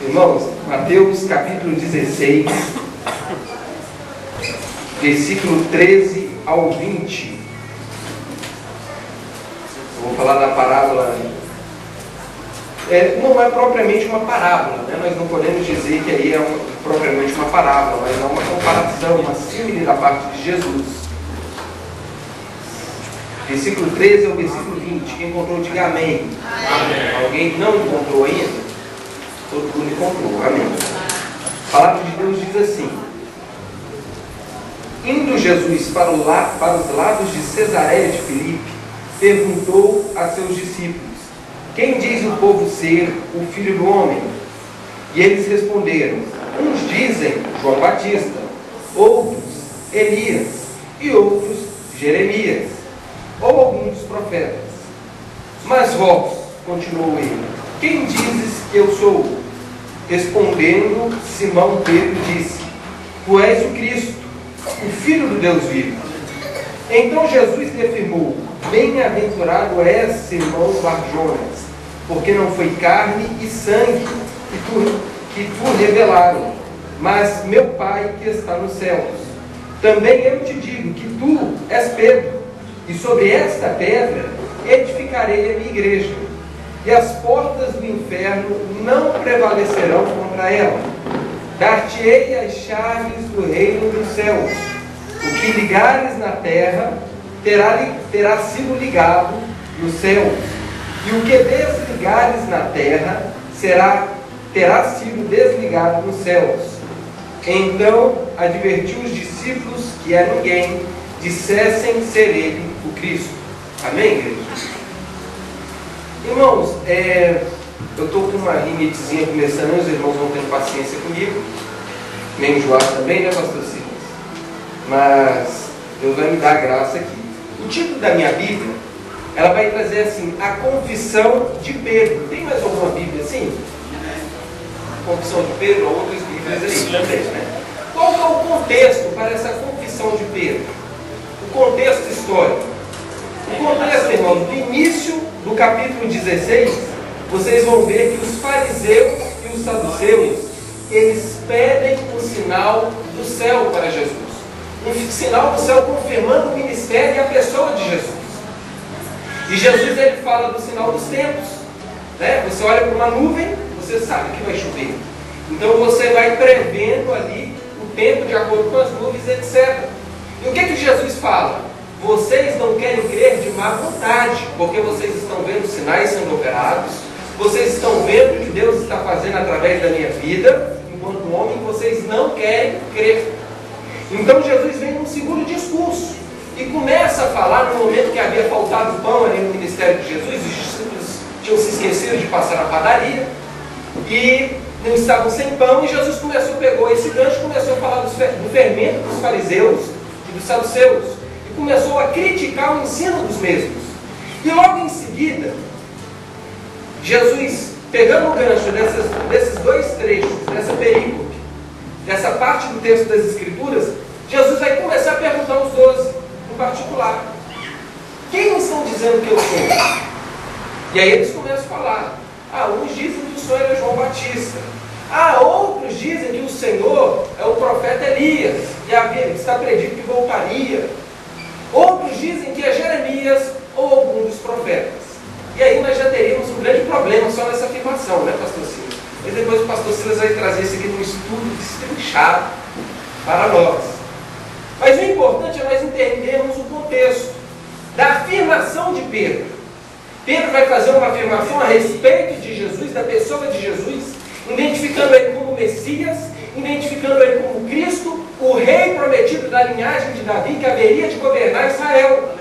Irmãos, Mateus capítulo 16, versículo 13 ao 20. Eu vou falar da parábola. Não é propriamente uma parábola, né? Nós não podemos dizer que aí é propriamente uma parábola, mas é uma comparação, uma símile da parte de Jesus. Versículo 13 ao versículo 20. Quem encontrou, diga amém. Amém. Alguém que não encontrou ainda? Todo mundo encontrou, amém. A palavra de Deus diz assim: indo Jesus para os lados de Cesareia de Filipe, perguntou a seus discípulos: quem diz o povo ser o Filho do Homem? E eles responderam: uns dizem João Batista, outros Elias, e outros Jeremias, ou algum dos profetas. Mas vós, continuou ele, quem dizes que eu sou? Respondendo, Simão Pedro disse: tu és o Cristo, o Filho do Deus vivo. Então Jesus lhe afirmou: bem-aventurado és, Simão Barjonas, porque não foi carne e sangue que tu revelaram, mas meu Pai que está nos céus. Também eu te digo que tu és Pedro, e sobre esta pedra edificarei a minha igreja, e as portas do inferno não prevalecerão contra ela. Dar-te-ei as chaves do reino dos céus. O que ligares na terra terá sido ligado nos céus, e o que desligares na terra terá sido desligado nos céus. Então advertiu os discípulos que a ninguém dissessem ser ele o Cristo. Amém, igreja? Irmãos, eu estou com uma rinitezinha começando, os irmãos vão ter paciência comigo, meio enjoado também, né, pastor Silas? Mas Deus vai me dar graça aqui. O título da minha Bíblia, ela vai trazer assim: a confissão de Pedro. Tem mais alguma Bíblia assim? Confissão de Pedro, ou outras Bíblias aí também, né? Qual é o contexto para essa confissão de Pedro? O contexto histórico. O contexto, irmãos, do início do capítulo 16, vocês vão ver que os fariseus e os saduceus, eles pedem um sinal do céu para Jesus. Um sinal do céu confirmando o ministério e a pessoa de Jesus. E Jesus, ele fala do sinal dos tempos, né? Você olha para uma nuvem, você sabe que vai chover. Então você vai prevendo ali o tempo de acordo com as nuvens, etc. E o que Jesus fala? Vocês não querem crer de má vontade, porque vocês estão vendo sinais sendo operados, vocês estão vendo o que Deus está fazendo através da minha vida, enquanto homem, vocês não querem crer. Então Jesus vem num segundo discurso e começa a falar no momento que havia faltado pão ali no ministério de Jesus. Os discípulos tinham se esquecido de passar na padaria e não estavam sem pão, e Jesus pegou esse gancho e começou a falar do fermento dos fariseus e dos saduceus, e começou a criticar o ensino dos mesmos. E logo em seguida, Jesus, pegando o gancho desses dois trechos, dessa perícope, dessa parte do texto das Escrituras, Jesus vai começar a perguntar aos 12, em particular: quem estão dizendo que eu sou? E aí eles começam a falar: uns dizem que o Senhor é João Batista, outros dizem que o Senhor é o profeta Elias, e está predito que voltaria, outros dizem que é Jeremias ou algum dos profetas. E aí nós já teríamos um grande problema só nessa afirmação, né, pastor Silas? Mas depois o pastor Silas vai trazer isso aqui num estudo destrinchado para nós. Mas o importante é nós entendermos o contexto da afirmação de Pedro. Pedro vai fazer uma afirmação a respeito de Jesus, da pessoa de Jesus, identificando ele como Messias, identificando ele como Cristo, o rei prometido da linhagem de Davi, que haveria de governar Israel.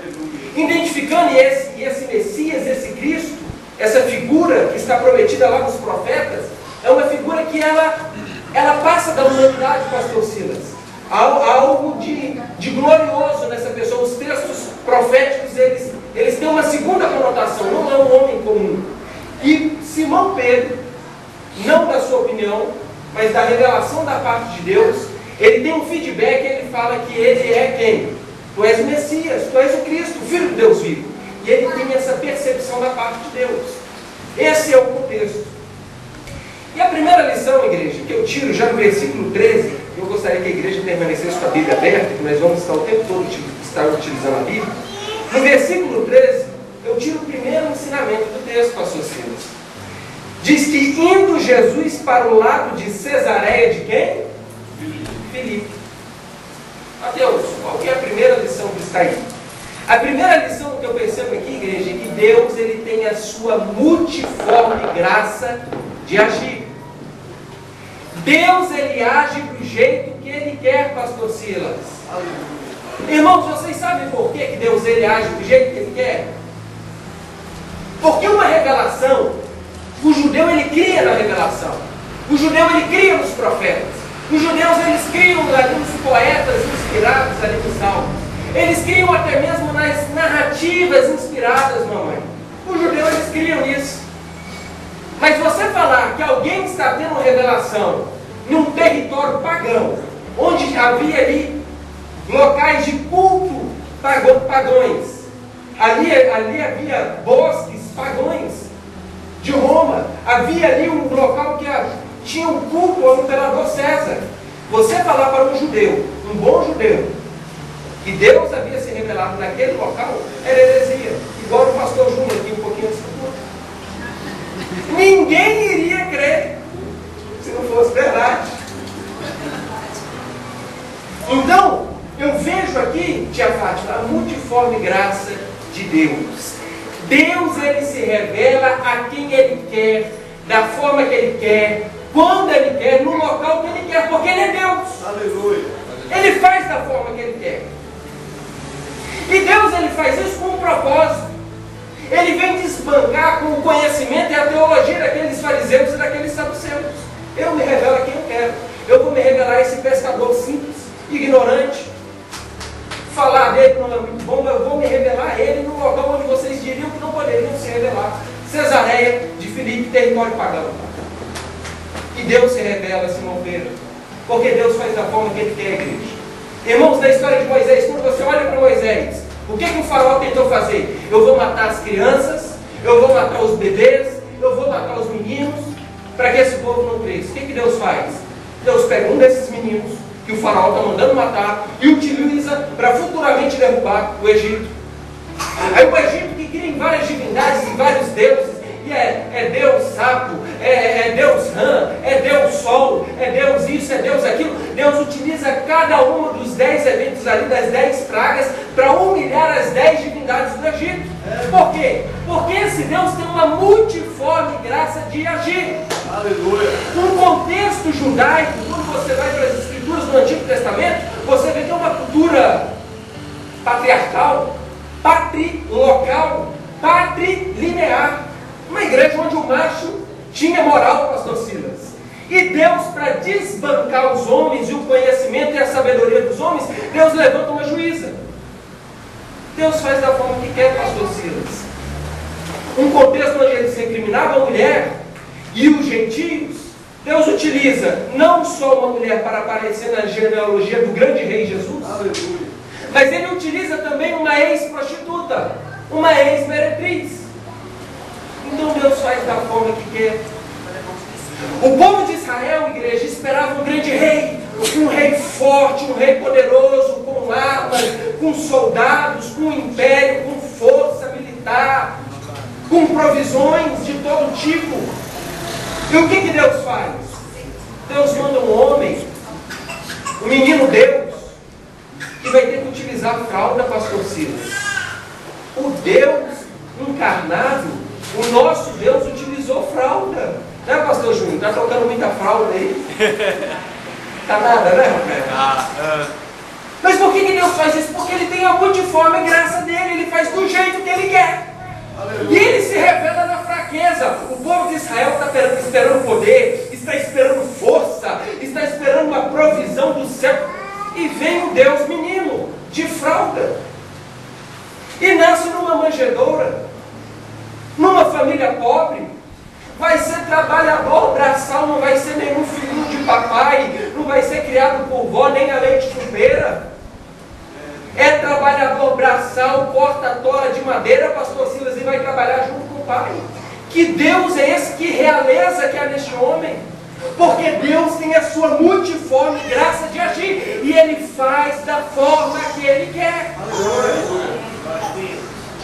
Identificando esse Messias, esse Cristo, essa figura que está prometida lá nos profetas, é uma figura que ela passa da humanidade, pastor Silas. Há algo de glorioso nessa pessoa. Os textos proféticos, eles têm uma segunda conotação, não é um homem comum. E Simão Pedro, não da sua opinião, mas da revelação da parte de Deus, Ele tem um feedback, ele fala que ele é quem? Tu és o Messias, tu és o Cristo, o Filho de Deus vivo. E ele tem essa percepção da parte de Deus. Esse é o contexto. E a primeira lição, igreja, que eu tiro já no versículo 13, eu gostaria que a igreja permanecesse com a Bíblia aberta, que nós vamos estar o tempo todo utilizando a Bíblia. No versículo 13, eu tiro o primeiro ensinamento do texto, pastor Silas. Diz que indo Jesus para o lado de Cesareia de quem? Filipe. Mateus, qual que é a primeira lição que está aí? A primeira lição que eu percebo aqui, igreja, é que Deus ele tem a sua multiforme graça de agir. Deus ele age do jeito que ele quer, pastor Silas. Irmãos, vocês sabem por que Deus ele age do jeito que ele quer? Porque uma revelação, o judeu ele cria na revelação. O judeu ele cria nos profetas. Os judeus eles criam ali nos poetas inspirados ali nos salmos. Eles criam até mesmo nas narrativas inspiradas, mamãe. Os judeus eles criam isso. Mas você falar que alguém está tendo revelação num território pagão, onde havia ali locais de culto pagões, ali havia bosques pagões de Roma, havia ali um local que tinha um culto ao imperador César. Você falar para um judeu, um bom judeu, que Deus havia se revelado naquele local, era heresia. Igual o pastor Júnior aqui um pouquinho antes do culto. Ninguém iria crer se não fosse verdade. Então, eu vejo aqui, tia Fátima, a multiforme graça de Deus. Deus, ele se revela a quem ele quer, da forma que ele quer, quando ele quer, no local que ele quer, porque ele é Deus. Aleluia. Ele faz da forma que ele quer. E Deus ele faz isso com um propósito. Ele vem desbancar com o conhecimento e a teologia daqueles fariseus e daqueles saduceus. Eu me revelo a quem eu quero. Eu vou me revelar a esse pescador simples, ignorante. Falar dele não é muito bom, mas eu vou me revelar a ele no local onde vocês diriam que não poderiam se revelar. Cesareia de Filipe, território pagão. E Deus se revela, Simão Pedro. Porque Deus faz da forma que ele quer, a igreja. Irmãos, na história de Moisés, quando você olha para Moisés, o que o faraó tentou fazer? Eu vou matar as crianças, eu vou matar os bebês, eu vou matar os meninos, para que esse povo não cresça. O que Deus faz? Deus pega um desses meninos, que o faraó está mandando matar, e utiliza para futuramente derrubar o Egito. Aí o Egito, que cria em várias divindades e vários deuses, e é Deus sapo, é Deus rã, é Deus sol, é Deus isso, é Deus aquilo. Deus utiliza cada um dos 10 eventos ali, das 10 pragas, para humilhar as 10 divindades do Egito. Por quê? Porque esse Deus tem uma multiforme graça de agir. Aleluia. No contexto judaico, quando você vai para as escrituras do Antigo Testamento, você vê que é uma cultura patriarcal, patrilocal, patrilinear. Uma igreja onde o macho tinha moral, pastor Silas. E Deus, para desbancar os homens e o conhecimento e a sabedoria dos homens, Deus levanta uma juíza. Deus faz da forma que quer, pastor Silas. Um contexto onde ele se incriminava a mulher e os gentios, Deus utiliza não só uma mulher para aparecer na genealogia do grande rei Jesus, Aleluia. mas ele utiliza também uma ex-prostituta, uma ex-meretriz. Então Deus faz da forma que quer. O povo de Israel, igreja, esperava um grande rei, um rei forte, um rei poderoso, com armas, com soldados, com império, com força militar, com provisões de todo tipo. E o que Deus faz? Deus manda um homem, um menino Deus, que vai ter que utilizar fralda, pastor Silas. O Deus encarnado, o nosso Deus utilizou fralda. Né, pastor Júnior? Está trocando muita fralda aí? Tá nada, né, Rafael? Mas por que Deus faz isso? Porque Ele tem a multiforme graça dele. Ele faz do jeito que Ele quer. Aleluia. E Ele se revela na fraqueza. O povo de Israel está esperando poder, está esperando força, está esperando uma provisão do céu. E vem o Deus menino, de fralda. E nasce numa manjedoura, numa família pobre. Vai ser trabalhador braçal, não vai ser nenhum filhinho de papai, não vai ser criado por vó, nem a leite com pera. É trabalhador braçal, corta a tora de madeira, pastor Silas, e vai trabalhar junto com o pai. Que Deus é esse? Que realeza que há neste homem? Porque Deus tem a sua multiforme graça de agir, e Ele faz da forma que Ele quer.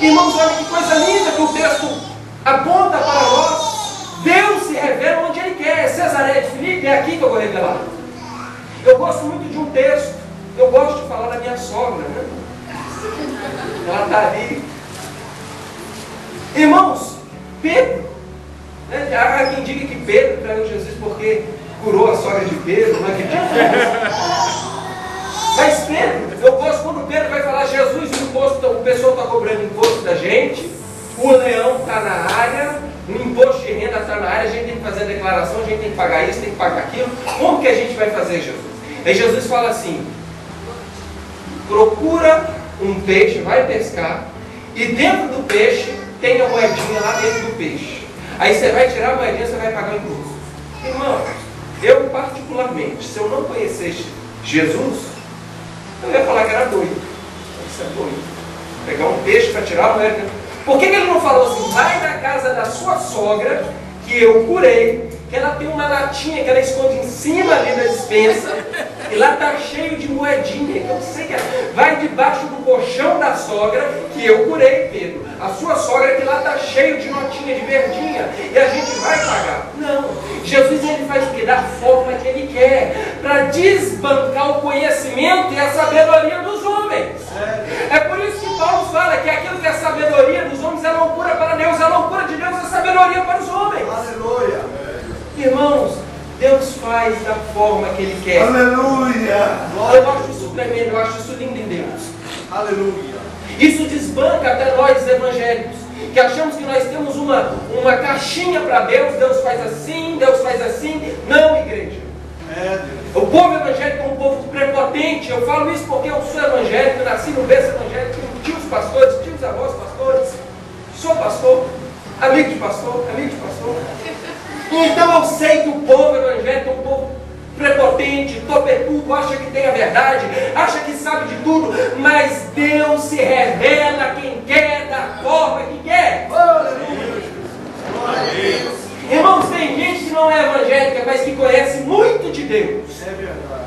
Irmãos, olha que coisa linda que o texto aponta para nós. Deus se revela onde Ele quer. Cesareia de Filipe, é aqui que eu vou revelar. Eu gosto muito de um texto. Eu gosto de falar da minha sogra, né? Ela está ali. Irmãos, Pedro, né? Há quem diga que Pedro traiu Jesus porque curou a sogra de Pedro, não acredito. Mas Pedro, eu gosto quando Pedro vai falar: Jesus, o pessoal está cobrando imposto da gente, o leão está na área, o imposto de renda está na área, a gente tem que fazer a declaração, a gente tem que pagar isso, tem que pagar aquilo. Como que a gente vai fazer, Jesus? Aí Jesus fala assim: procura um peixe, vai pescar, e dentro do peixe tem a moedinha lá dentro do peixe. Aí você vai tirar a moedinha, você vai pagar o imposto. Irmão, eu particularmente, se eu não conhecesse Jesus, eu ia falar que era doido. Isso é doido. Pegar um peixe para tirar a moeda. Por que ele não falou assim: vai na casa da sua sogra, que eu curei, que ela tem uma latinha que ela esconde em cima ali da despensa, e lá está cheio de moedinha, que eu sei que vai debaixo do colchão da sogra, que eu curei, Pedro. A sua sogra, que lá está cheio de notinha de verdinha, e a gente vai pagar. Não, Jesus ele faz o que? Da forma que Ele quer, para desbancar o conhecimento e a sabedoria dos homens. É por isso que Paulo fala que aquilo que é a sabedoria dos homens é loucura para Deus, a loucura de Deus é sabedoria para os homens. Aleluia! Irmãos, Deus faz da forma que Ele quer. Aleluia! Eu acho isso tremendo, eu acho isso lindo em Deus. Aleluia! Isso desbanca até nós evangélicos, que achamos que nós temos uma caixinha para Deus. Deus faz assim, Deus faz assim. Não, igreja. O povo evangélico é um povo prepotente. Eu falo isso porque eu sou evangélico, nasci no berço evangélico, tenho tios pastores, tios avós pastores, sou pastor, amigo de pastor, amigo de pastor. Então eu sei que o povo evangélico é um povo prepotente, topetudo, acha que tem a verdade, acha que sabe de tudo, mas Deus se revela a quem quer, da forma que quer. Irmãos, tem gente que não é evangélica, mas que conhece muito de Deus. É verdade.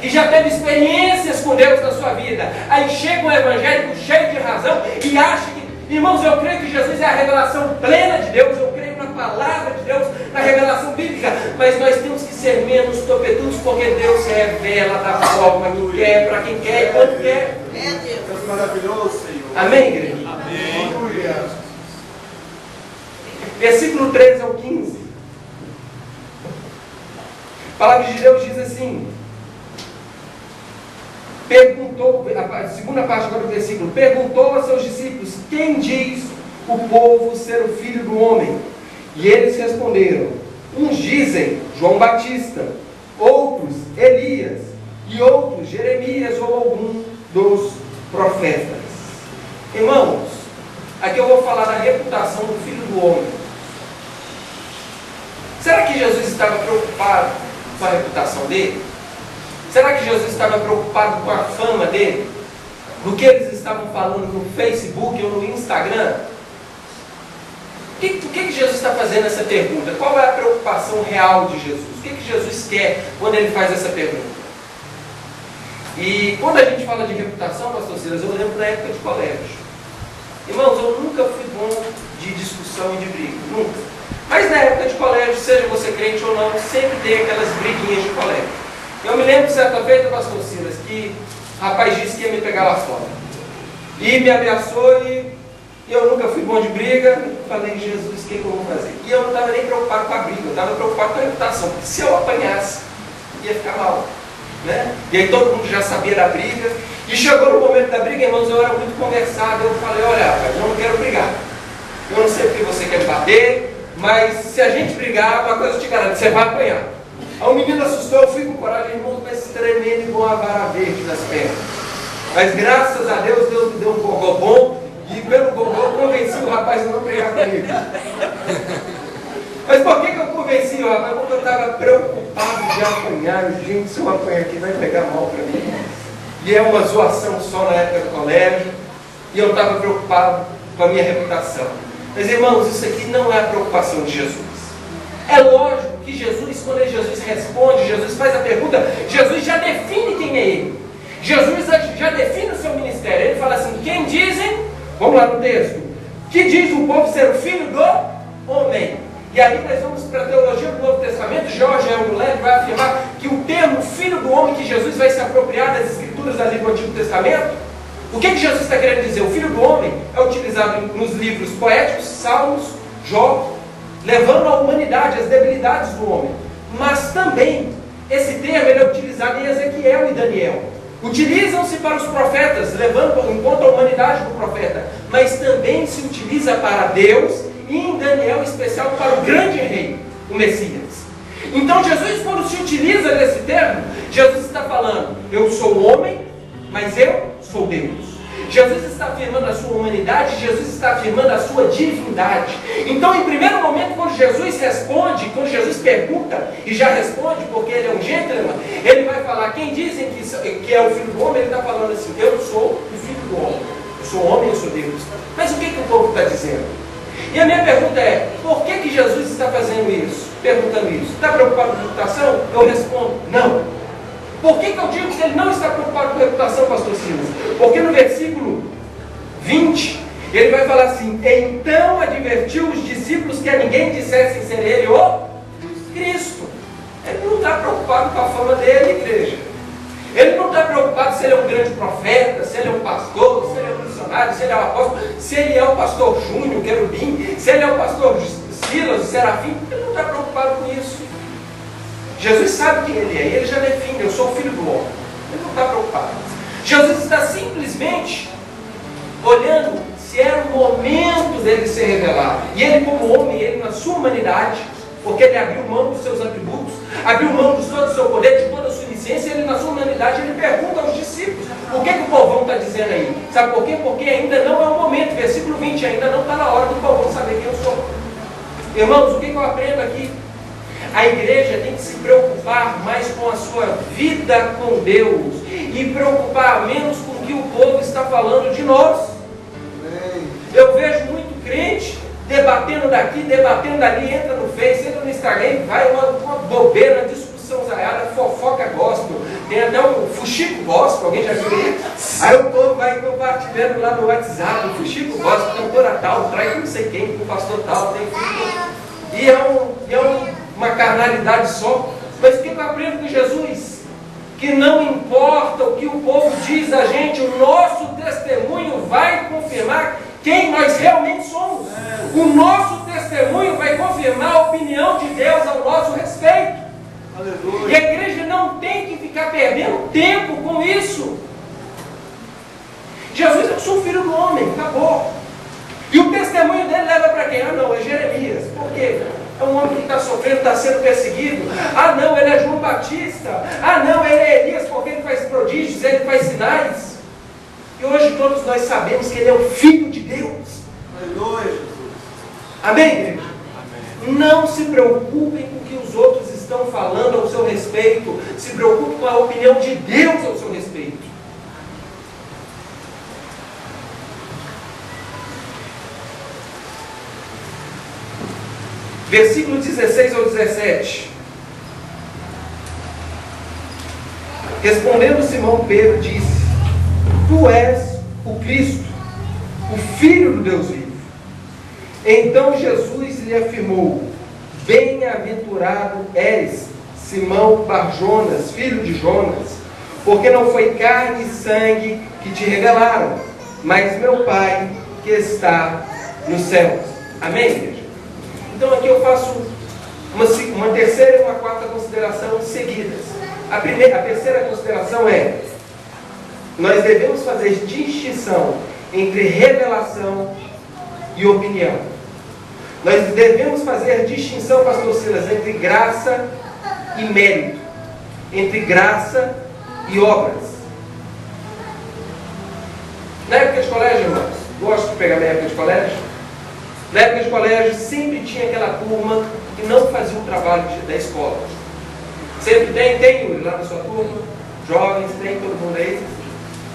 E já teve experiências com Deus na sua vida. Aí chega um evangélico cheio de razão e acha que, irmãos, eu creio que Jesus é a revelação plena de Deus, eu creio na palavra de Deus, na revelação bíblica, mas nós temos que ser menos topetudos, porque Deus se revela da forma que quer, para quem quer e quando quer. Deus maravilhoso, Senhor. Amém, igreja? Amém. Aleluia. Versículo 13 ao 15. A palavra de Deus diz assim: perguntou, a segunda parte agora do versículo, perguntou a seus discípulos: quem diz o povo ser o filho do homem? E eles responderam: uns dizem João Batista, outros Elias, e outros Jeremias ou algum dos profetas. Irmãos, aqui eu vou falar da reputação do filho do homem. Será que Jesus estava preocupado com a reputação dele? Será que Jesus estava preocupado com a fama dele? Do que eles estavam falando no Facebook ou no Instagram? Por que Jesus está fazendo essa pergunta? Qual é a preocupação real de Jesus? O que Jesus quer quando ele faz essa pergunta? E quando a gente fala de reputação, pastor Silas, eu lembro da época de colégio. Irmãos, eu nunca fui bom de discussão e de briga, nunca. Mas na época de colégio, seja você crente ou não, sempre tem aquelas briguinhas de colégio. Eu me lembro certa feita, pastor Silas, que o rapaz disse que ia me pegar lá fora. E me ameaçou e eu nunca fui bom de briga. Eu falei: Jesus, o que eu vou fazer? E eu não estava nem preocupado com a briga, eu estava preocupado com a reputação. Porque se eu apanhasse, ia ficar mal. Né? E aí todo mundo já sabia da briga. E chegou no momento da briga, irmãos, eu era muito conversado. Eu falei: olha, rapaz, eu não quero brigar. Eu não sei porque você quer me bater, mas se a gente brigar, uma coisa eu te garanto, você vai apanhar. Aí o menino assustou, eu fui com coragem, irmão, mas tremendo igual uma vara verde nas pernas. Mas graças a Deus, Deus me deu um gogó bom, e pelo gogó eu convenci o rapaz a não brigar comigo. Mas por que eu convenci o rapaz? Porque eu estava preocupado preocupado de apanhar. Gente, se eu apanhar aqui vai pegar mal para mim. E é uma zoação só na época do colégio. E eu estava preocupado com a minha reputação. Mas, irmãos, isso aqui não é a preocupação de Jesus. É lógico que Jesus, quando Jesus responde, Jesus faz a pergunta, Jesus já define quem é Ele. Jesus já define o seu ministério. Ele fala assim, quem dizem, vamos lá no texto, que diz o povo ser o filho do homem. E aí nós vamos para a teologia do Novo Testamento. Jorge Euler vai afirmar que o termo filho do homem, que Jesus vai se apropriar das escrituras ali do Antigo Testamento, o que Jesus está querendo dizer? O filho do homem é utilizado nos livros poéticos, Salmos, Jó, levando a humanidade, as debilidades do homem. Mas também, esse termo ele é utilizado em Ezequiel e Daniel. Utilizam-se para os profetas, levando em conta a humanidade do profeta. Mas também se utiliza para Deus, e em Daniel em especial para o grande rei, o Messias. Então Jesus, quando se utiliza desse termo, Jesus está falando, eu sou homem, mas eu sou Deus. Jesus está afirmando a sua humanidade, Jesus está afirmando a sua divindade. Então, em primeiro momento, quando Jesus responde, quando Jesus pergunta, e já responde, porque ele é um gentleman, ele vai falar, quem dizem que é o Filho do Homem, ele está falando assim, eu sou o Filho do Homem. Eu sou homem, eu sou Deus. Mas o que o povo está dizendo? E a minha pergunta é, por que Jesus está fazendo isso? Perguntando isso. Está preocupado com reputação? Eu respondo, não. Por que eu digo que ele não está preocupado com reputação, pastor Silas? Porque no versículo 20, ele vai falar assim, então advertiu os discípulos que a ninguém dissessem ser ele o Cristo. Ele não está preocupado com a fama dele, igreja. Ele não está preocupado se ele é um grande profeta, se ele é um pastor, se ele é um missionário, se ele é um apóstolo, se ele é o pastor Júnior, querubim, se ele é o pastor Silas, o serafim. Ele não está preocupado com isso. Jesus sabe quem ele é, e ele já define, eu sou o Filho do Homem. Ele não está preocupado. Jesus está simplesmente olhando se era o momento dele ser revelado. E ele como homem, ele na sua humanidade, porque ele abriu mão dos seus atributos, abriu mão de todo o seu poder, de toda a sua licença, ele na sua humanidade, ele pergunta aos discípulos, o que o povão está dizendo aí? Sabe por quê? Porque ainda não é o momento, versículo 20, ainda não está na hora do povão saber quem eu sou. Irmãos, o que eu aprendo aqui? A igreja tem que se preocupar mais com a sua vida com Deus e preocupar menos com o que o povo está falando de nós. Eu vejo muito crente debatendo daqui, debatendo dali, entra no Face, entra no Instagram, vai uma bobeira, uma discussão zaiada, fofoca gospel, tem até um fuxico gospel, alguém já viu isso? Aí o povo vai compartilhando lá no WhatsApp, o fuxico gospel, cantora tal, trai com não sei quem, com o pastor tal, tem filho. E é uma carnalidade só. Mas o que eu aprendo com Jesus? Que não importa o que o povo diz a gente, o nosso testemunho vai confirmar quem nós realmente somos. O nosso testemunho vai confirmar a opinião de Deus ao nosso respeito. Aleluia. E a igreja não tem que ficar perdendo tempo com isso. Jesus, eu sou o Filho do Homem, acabou. E o testemunho dele leva para quem? Ah não, é Jeremias. Por quê? É um homem que está sofrendo, está sendo perseguido. Ah não, ele é João Batista. Ah não, ele é Elias, porque ele faz prodígios, ele faz sinais. E hoje todos nós sabemos que ele é o Filho de Deus. Aleluia, Jesus. Amém, igreja? Amém. Não se preocupem com o que os outros estão falando ao seu respeito. Se preocupem com a opinião de Deus ao seu respeito. Versículo 16 ao 17. Respondendo Simão Pedro, disse: Tu és o Cristo, o Filho do Deus vivo. Então Jesus lhe afirmou: Bem-aventurado és, Simão Barjonas, filho de Jonas, porque não foi carne e sangue que te revelaram, mas meu Pai que está nos céus. Amém, igreja? Então aqui eu faço uma terceira e uma quarta consideração seguidas. A terceira consideração é: nós devemos fazer distinção entre revelação e opinião. Nós devemos fazer distinção, pastor Silas, entre graça e mérito, entre graça e obras. Na época de colégio, irmãos, gosto de pegar minha época de colégio. Na época de colégio sempre tinha aquela turma que não fazia o trabalho da escola. Sempre tem lá na sua turma, jovens, tem todo mundo aí.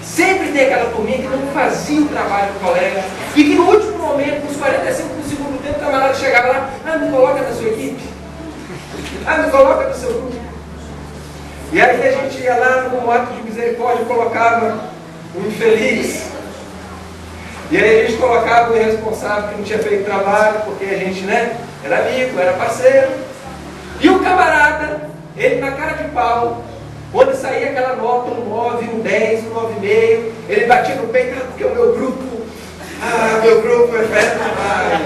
Sempre tem aquela turminha que não fazia o trabalho do colega e que no último momento, nos 45 do segundo tempo, o camarada chegava lá, me coloca na sua equipe, me coloca no seu grupo. E aí a gente ia lá no ato de misericórdia e colocava o infeliz. E aí a gente colocava o irresponsável que não tinha feito trabalho, porque a gente, era amigo, era parceiro. E o camarada, ele na cara de pau, quando saía aquela nota, um 9, um 10, um 9,5, ele batia no peito, porque o meu grupo é festa demais.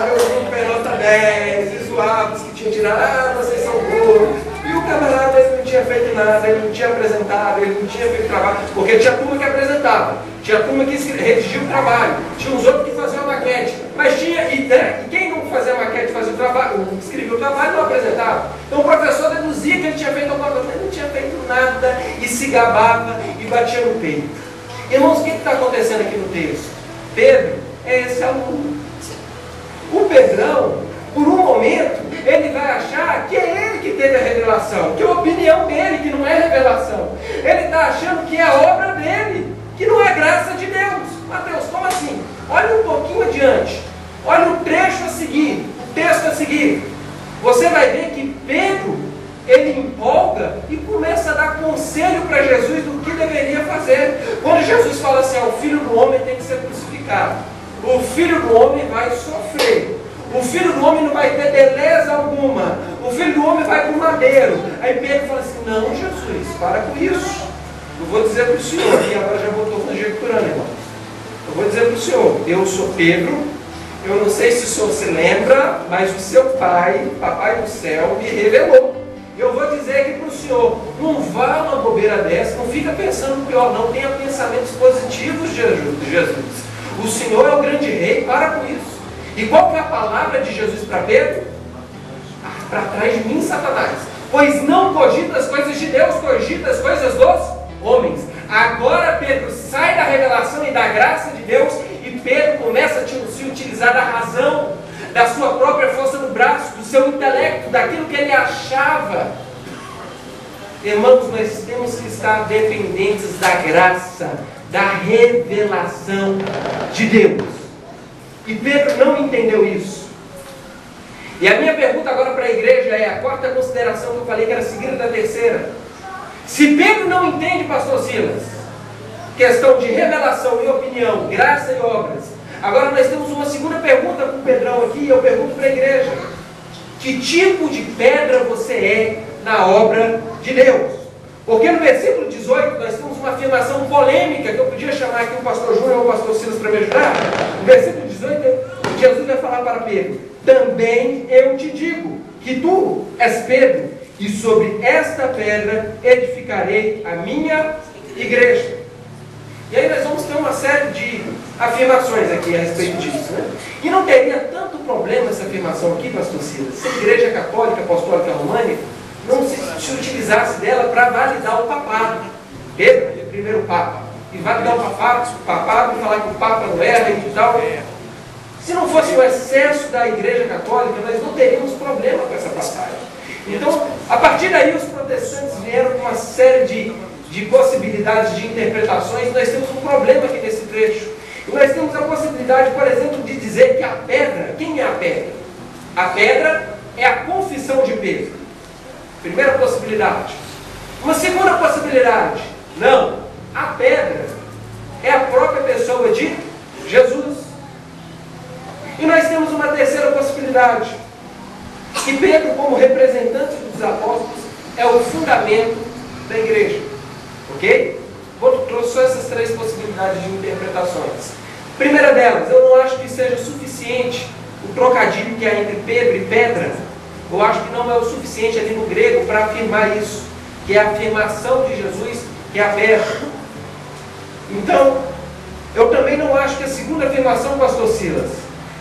Meu grupo é nota 10, e zoava os que tinham tirado, vocês são burros. E o camarada, ele não tinha feito nada, ele não tinha apresentado, ele não tinha feito trabalho, porque tinha turma que apresentava, tinha turma que redigia o trabalho, tinha uns outros que faziam a maquete, mas tinha, e quem não fazia a maquete, fazia o trabalho, escrevia o trabalho, não apresentava. Então o professor deduzia que ele tinha feito alguma coisa, mas não tinha feito nada, e se gabava, e batia no peito. Irmãos, o que está acontecendo aqui no texto? Pedro é esse aluno. O Pedrão, por um momento, ele vai achar que é ele que teve a revelação, que é a opinião dele, que não é revelação. Ele está achando que é a obra dele, que não é graça de Deus. Mateus, como assim? Olha um pouquinho adiante, olha o trecho a seguir, o texto a seguir. Você vai ver que Pedro, ele empolga e começa a dar conselho para Jesus do que deveria fazer. Quando Jesus fala assim, o Filho do Homem tem que ser crucificado, o Filho do Homem vai sofrer, o Filho do Homem não vai ter beleza alguma, o Filho do Homem vai para o madeiro. Aí Pedro fala assim, não, Jesus, para com isso. Eu vou dizer para o Senhor, e agora já estou conjecturando, irmãos. Eu vou dizer para o Senhor, eu sou Pedro, eu não sei se o Senhor se lembra, mas o seu pai, papai do céu, me revelou. Eu vou dizer aqui para o Senhor, não vá uma bobeira dessa, não fica pensando pior, não, tenha pensamentos positivos de Jesus. O Senhor é o grande rei, para com isso. E qual que é a palavra de Jesus para Pedro? Para trás de mim, Satanás. Pois não cogita as coisas de Deus, cogita as coisas dos homens. Agora Pedro sai da revelação e da graça de Deus e Pedro começa a se utilizar da razão, da sua própria força no braço, do seu intelecto, daquilo que ele achava. Irmãos, nós temos que estar dependentes da graça, da revelação de Deus. E Pedro não entendeu isso. E a minha pergunta agora para a igreja é, a quarta consideração que eu falei que era seguida da terceira. Se Pedro não entende, pastor Silas, questão de revelação e opinião, graça e obras, agora nós temos uma segunda pergunta para o Pedrão aqui, e eu pergunto para a igreja. Que tipo de pedra você é na obra de Deus? Porque no versículo 18 nós temos uma afirmação polêmica, que eu podia chamar aqui o pastor Júnior ou o pastor Silas para me ajudar. No versículo 18, Jesus vai falar para Pedro, também eu te digo, que tu és Pedro, e sobre esta pedra edificarei a minha igreja. E aí nós vamos ter uma série de afirmações aqui a respeito disso, E não teria tanto problema essa afirmação aqui, pastor Silas, se a igreja católica, apostólica românica, não se utilizasse dela para validar o papado. Pedro é o primeiro papa, e validar o papado e falar que o papa não erra e tal. Se não fosse o excesso da igreja católica, nós não teríamos problema com essa passagem. Então, a partir daí, os protestantes vieram com uma série de possibilidades de interpretações. Nós temos um problema aqui nesse trecho. E nós temos a possibilidade, por exemplo, de dizer que a pedra, quem é a pedra? A pedra é a confissão de Pedro. Primeira possibilidade. Uma segunda possibilidade, não, a pedra é a própria pessoa de Jesus. E nós temos uma terceira possibilidade, que Pedro, como representante dos apóstolos, é o fundamento da igreja. Ok? Vou trouxe só essas três possibilidades de interpretações. Primeira delas, eu não acho que seja suficiente o trocadilho que há entre Pedro e pedra. Eu acho que não é o suficiente ali no grego para afirmar isso, que é a afirmação de Jesus, que é a pedra. Então, eu também não acho que a segunda afirmação, pastor Silas,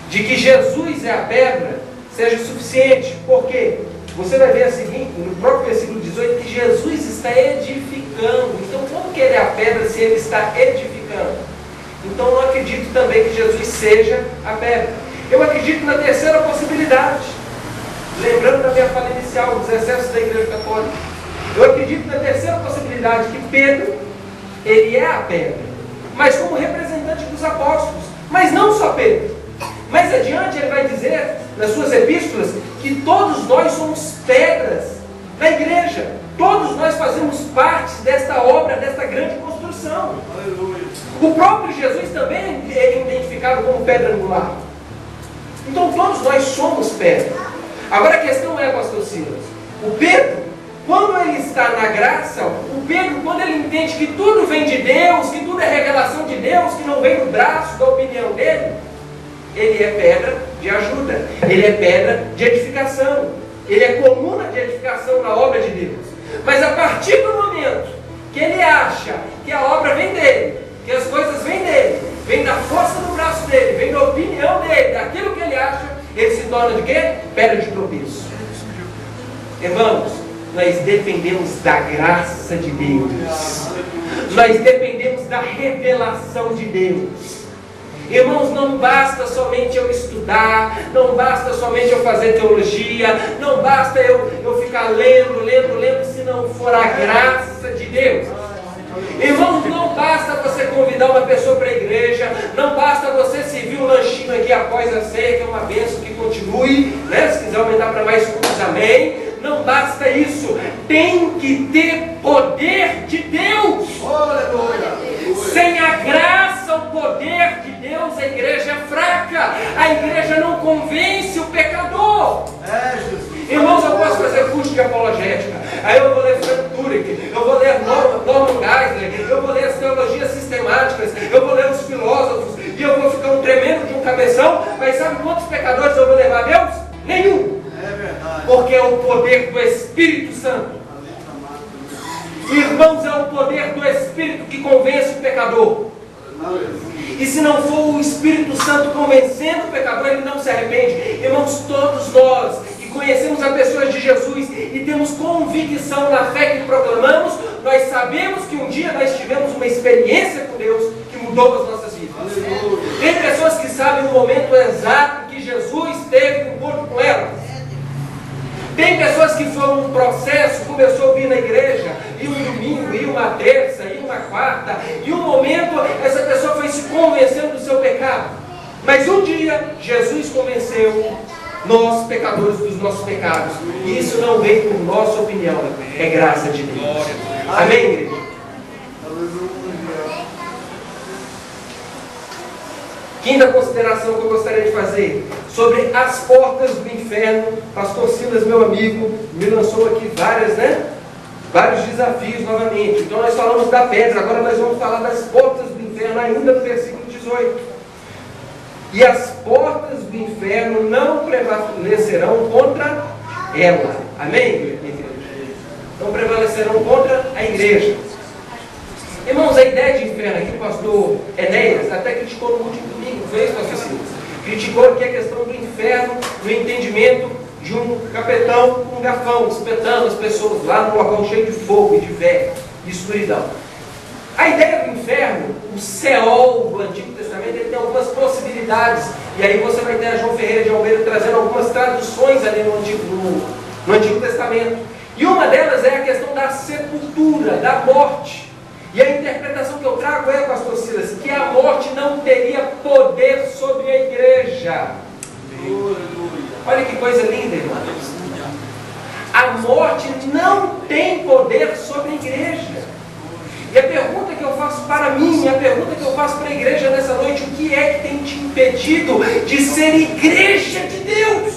de que Jesus é a pedra, seja suficiente. Por quê? Você vai ver seguinte, no próprio versículo 18, que Jesus está edificando. Então, como que ele é a pedra se ele está edificando? Então, eu não acredito também que Jesus seja a pedra. Eu acredito na terceira possibilidade, lembrando da minha fala inicial, dos excessos da Igreja Católica. Eu acredito na terceira possibilidade, que Pedro, ele é a pedra, mas como representante dos apóstolos. Mas não só Pedro. Mais adiante ele vai dizer, nas suas epístolas, que todos nós somos pedras da igreja. Todos nós fazemos parte desta obra, desta grande construção. Aleluia. O próprio Jesus também é identificado como pedra angular. Então todos nós somos pedra. Agora a questão é, pastor Silas, o Pedro, quando ele está na graça, o Pedro, quando ele entende que tudo vem de Deus, que tudo é revelação de Deus, que não vem do braço, da opinião dele, ele é pedra de ajuda, ele é pedra de edificação, ele é coluna de edificação na obra de Deus. Mas a partir do momento que ele acha que a obra vem dele, que as coisas vêm dele, vem da força do braço dele, vem da opinião dele, daquilo que ele acha, ele se torna de quê? Pedra de tropeço. Irmãos, nós dependemos da graça de Deus, nós dependemos da revelação de Deus. Irmãos, não basta somente eu estudar, não basta somente eu fazer teologia, não basta eu ficar lendo, se não for a graça de Deus. Irmãos, não basta você convidar uma pessoa para a igreja, não basta você servir um lanchinho aqui após a ceia, que é uma bênção que continue, né? Se quiser aumentar para mais cultos, amém. Não basta isso, tem que ter poder de Deus. Aleluia. Sem a graça, o poder de Deus, a igreja é fraca, a igreja não convence o pecador. É, Jesus. Irmãos, eu posso fazer curso de apologética, aí eu vou ler Frank Turek, eu vou ler Norman Geisler, eu vou ler as teologias sistemáticas, eu vou ler os filósofos, e eu vou ficar um tremendo de um cabeção, mas sabe quantos pecadores eu vou levar a Deus? Nenhum. É verdade. Porque é o poder do Espírito Santo. Irmãos, é o poder do Espírito que convence o pecador. E se não for o Espírito Santo convencendo o pecador, ele não se arrepende. Irmãos, todos nós que conhecemos a pessoa de Jesus e temos convicção na fé que proclamamos, nós sabemos que um dia nós tivemos uma experiência com Deus que mudou as nossas vidas. Tem pessoas que sabem o momento exato que Jesus teve um encontro com elas. Tem pessoas que foram um processo, começou a vir na igreja, e um domingo, e uma terça, e uma quarta, e um momento essa pessoa foi se convencendo do seu pecado. Mas um dia Jesus convenceu nós pecadores dos nossos pecados. E isso não vem por nossa opinião, é graça de Deus. Amém, igreja? Quinta consideração que eu gostaria de fazer sobre as portas do inferno. Pastor Silas, meu amigo, me lançou aqui vários desafios novamente. Então nós falamos da pedra, agora nós vamos falar das portas do inferno, ainda no versículo 18. E as portas do inferno não prevalecerão contra ela. Amém? Não prevalecerão contra a igreja. Irmãos, a ideia de inferno aqui, o pastor Enéas até criticou no último domingo, fez, pastor Silas? Criticou aqui a questão do inferno, no entendimento de um capetão com um garfão, espetando as pessoas lá num local cheio de fogo e de véia, de escuridão. A ideia do inferno, o Seol do Antigo Testamento, ele tem algumas possibilidades. E aí você vai ter a João Ferreira de Almeida trazendo algumas traduções ali no Antigo Testamento. E uma delas é a questão da sepultura, da morte. E a interpretação que eu trago é, pastor Silas, que a morte não teria poder sobre a igreja. Olha que coisa linda, irmãos. A morte não tem poder sobre a igreja. E a pergunta que eu faço para mim, a pergunta que eu faço para a igreja nessa noite, o que é que tem te impedido de ser igreja de Deus?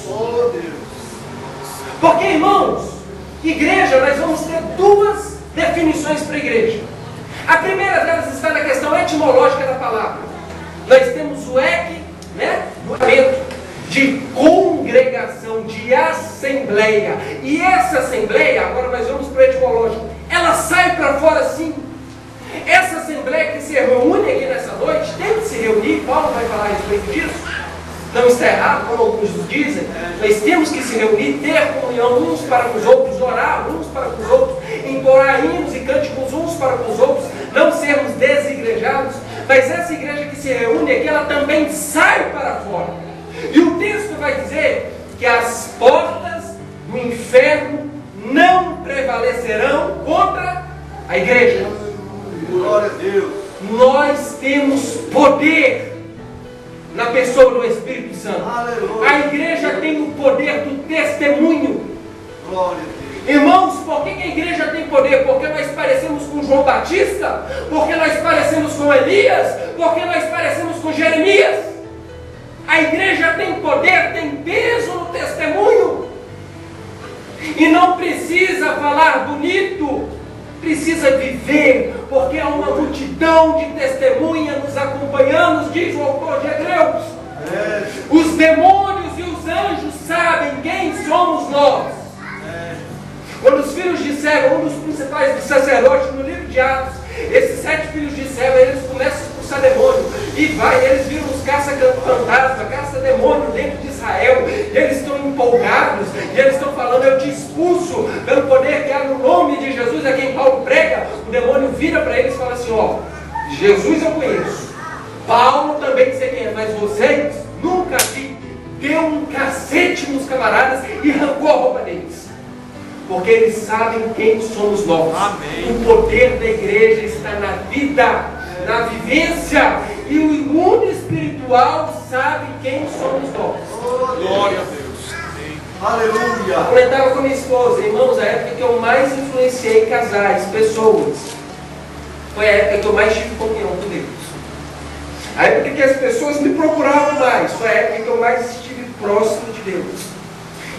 Porque, irmãos, igreja, nós vamos ter duas definições para a igreja. A primeira delas está na questão etimológica da palavra. Nós temos o ek, do momento de congregação, de assembleia. E essa assembleia, agora nós vamos para o etimológico, ela sai para fora sim. Essa assembleia que se reúne aqui nessa noite, tem que se reunir, Paulo vai falar a respeito disso. Não está errado, como alguns dizem. Nós temos que se reunir, ter comunhão uns para com os outros, orar uns para com os outros, entoar hinos e cânticos uns para com os outros, não sermos desigrejados. Mas essa igreja que se reúne aqui, ela também sai para fora. E o texto vai dizer que as portas inferno não prevalecerão contra a igreja. Glória a Deus. Nós temos poder na pessoa do Espírito Santo. Aleluia. A igreja tem o poder do testemunho. Glória a Deus. Irmãos, por que a igreja tem poder? Porque nós parecemos com João Batista? Porque nós parecemos com Elias? Porque nós parecemos com Jeremias? A igreja tem poder, tem peso no testemunho. E não precisa falar bonito, precisa viver, porque há uma multidão de testemunha nos acompanhando, diz o autor de Hebreus. Os demônios e os anjos sabem quem somos nós. Quando os filhos de Seva, um dos principais dos sacerdotes no livro de Atos, esses 7 filhos de Seva, eles começam a expulsar demônio, e eles viram os caça-fantasma, caça-demônio dentro de Israel, e eles estão empolgados, e eles estão falando: eu te expulso pelo poder que há no nome de Jesus, a quem Paulo prega. O demônio vira para eles e fala assim: ó, Jesus eu conheço, Paulo também sei quem é, mas vocês nunca vi. Deu um cacete nos camaradas e arrancou a roupa deles. Porque eles sabem quem somos nós. Amém. O poder da igreja está na vida, na vivência. E o mundo espiritual sabe quem somos nós. Glória a Deus. Aleluia. Eu comentava com minha esposa: irmãos, a época que eu mais influenciei casais, pessoas, foi a época que eu mais tive comunhão com Deus. A época que as pessoas me procuravam mais, foi a época que eu mais estive próximo de Deus.